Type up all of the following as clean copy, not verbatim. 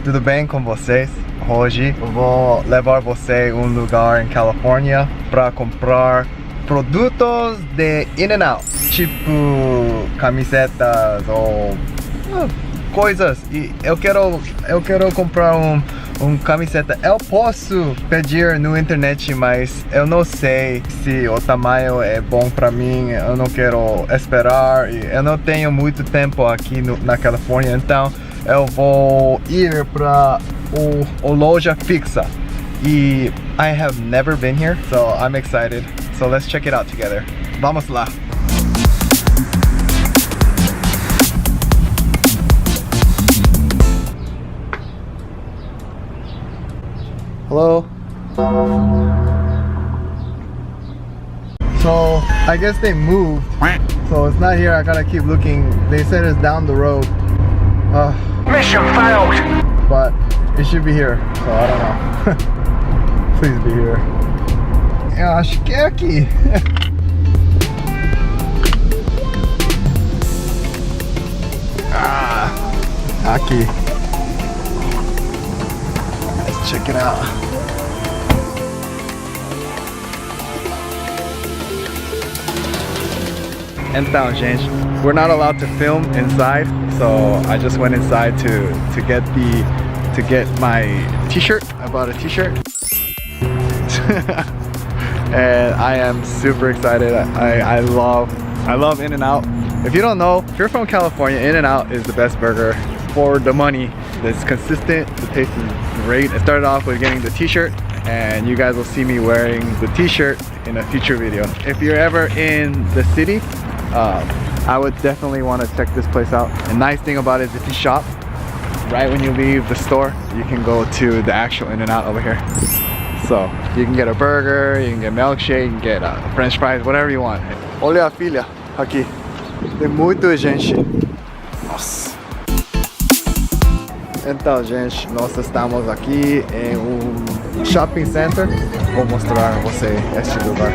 tudo bem com vocês? Hoje eu vou levar você a um lugar em Califórnia para comprar produtos de In&Out, tipo camisetas ou coisas. E eu quero comprar um camiseta. Eu posso pedir no internet, mas eu não sei se o tamanho é bom para mim. Eu não quero esperar e eu não tenho muito tempo aqui na Califórnia, então eu vou ir para o loja fixa. E I have never been here, so I'm excited. So let's check it out together. Vamos lá. Hello. So I guess they moved, so it's not here. I gotta keep looking. They said it's down the road. Mission failed. But it should be here, so I don't know. Please be here. Eu acho que é aqui. Aqui. Let's check it out. Então, gente, we're not allowed to film inside, so I just went inside to get my t-shirt. I bought a t-shirt. And I am super excited. I love In-N-Out. If you don't know, if you're from California, In-N-Out is the best burger for the money. It's consistent, the taste is great. I started off with getting the t-shirt, and you guys will see me wearing the t-shirt in a future video. If you're ever in the city, I would definitely want to check this place out. The nice thing about it is if you shop, right when you leave the store, you can go to the actual In-N-Out over here. So you can get a burger, you can get milkshake, you can get french fries, whatever you want. Olha a filha aqui. Tem muita gente. Nossa. Então, gente, nós estamos aqui em um shopping center. Vou mostrar a você este lugar.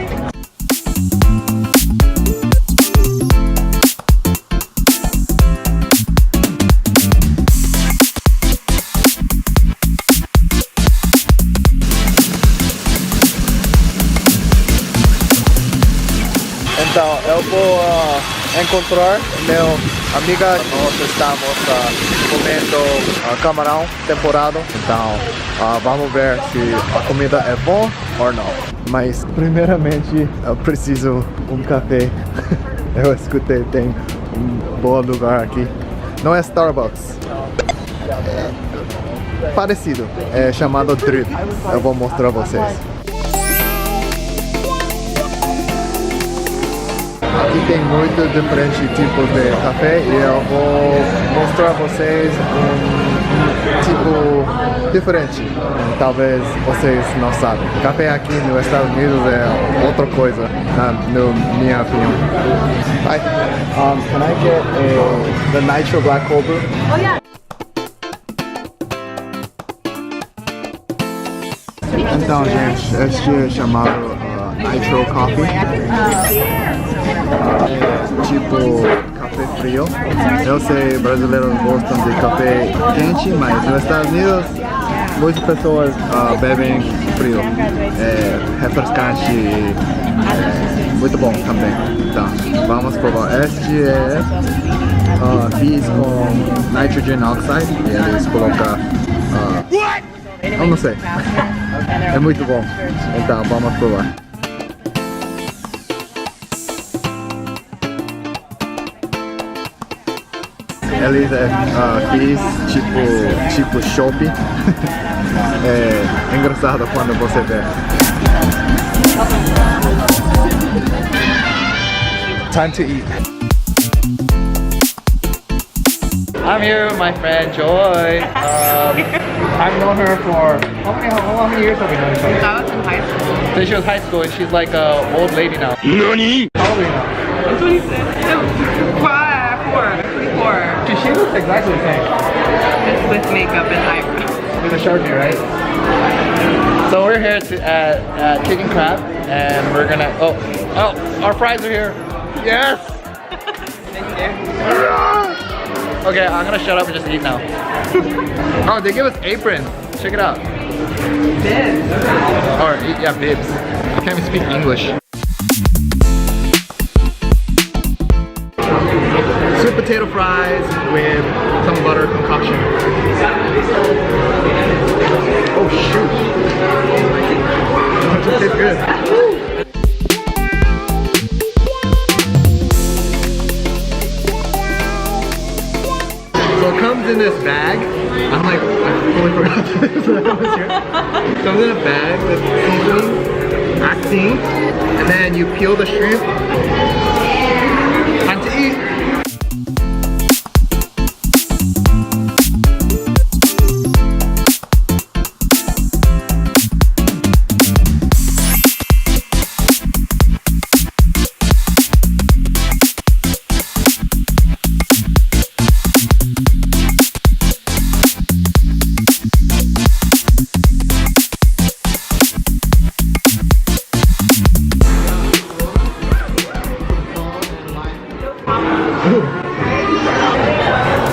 Então, eu vou encontrar meu amiga. Nós estamos comendo camarão temporado. Então, vamos ver se a comida é boa ou não. Mas, primeiramente, eu preciso um café. Eu escutei, tem um bom lugar aqui. Não é Starbucks. É parecido. É chamado Dripp. Eu vou mostrar a vocês. Aqui tem muitos diferentes tipos de café e eu vou mostrar a vocês um tipo diferente. Talvez vocês não sabem. Café aqui nos Estados Unidos é outra coisa, na minha opinião. Hi, can I get the Nitro Black Cold Brew? Oh yeah. Então, gente, este é chamado Nitro Coffee. Tipo café frio. Eu sei, brasileiros gostam de café quente, mas nos Estados Unidos muitas pessoas bebem frio. É refrescante e muito bom também. Então, vamos provar. Este é fiz com nitrogen oxide e eles colocam eu não sei. É muito bom. Então, vamos provar. Eles fiz tipo shopping. É engraçado quando você vê. Time to eat. I'm here with my friend Joy. I've known her for how many years have we known each other? I was in high school. Since she was high school, and she's like an old lady now. NANI? How old are you now? I'm 26. 24. She looks exactly the same. Just with makeup and eyebrows. With a Sharpie, right? So we're here at Chicken Crab, and we're gonna. Oh, our fries are here. Yes. Okay, I'm gonna shut up and just eat now. Oh, they give us aprons. Check it out. Bibs. Or yeah, bibs. I can't even speak English. Sweet potato fries with some butter concoction. Oh shoot! It tastes good. So it comes in this bag. I'm like, I totally forgot this when I was here. It comes in a bag with seasoning, acting, and then you peel the shrimp. Time to eat.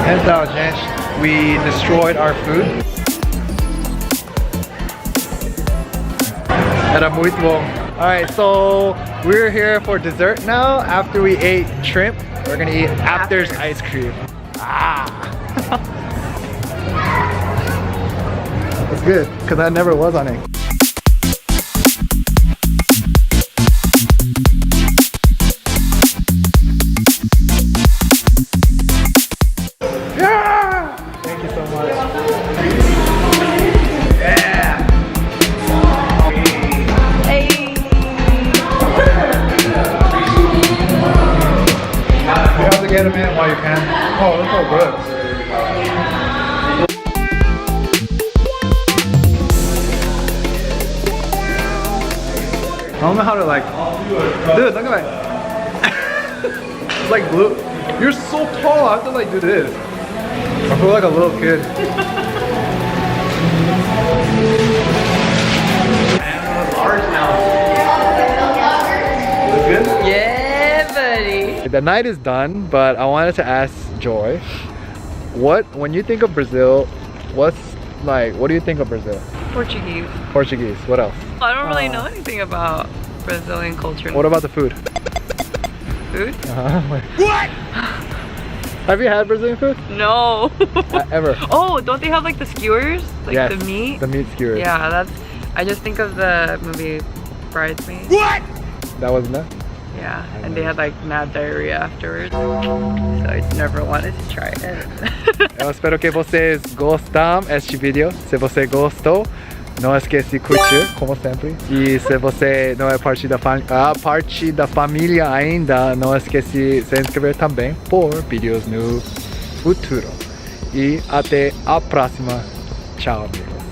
Então, gente, we destroyed our food. Era muito bom. Alright, so we're here for dessert now. After we ate shrimp, we're gonna eat After's ice cream. Ah! That's good, because I never was on it. Get them in while you can. Oh, that's so good. I don't know how to like. Dude, look at that. It's like blue. You're so tall. I have to like do this. I feel like a little kid. Large now. Looks good? Yeah, buddy. The night is done, but I wanted to ask Joy, when you think of Brazil, what do you think of Brazil? Portuguese. Portuguese, what else? I don't really know anything about Brazilian culture. What about the food? Food? What? Have you had Brazilian food? No. Ever? Oh, don't they have like the skewers? Like yes, the meat? the meat skewers. Yeah, I just think of the movie Bridesmaids. What? That wasn't that? Yeah, and they had like mad diarrhea afterwards. So I never wanted to try it. Eu espero que vocês gostam deste vídeo. Se você gostou, não esqueça de curtir, como sempre. E se você não é parte da família ainda, não esqueça de se inscrever também por vídeos no futuro. E até a próxima. Tchau, amigos.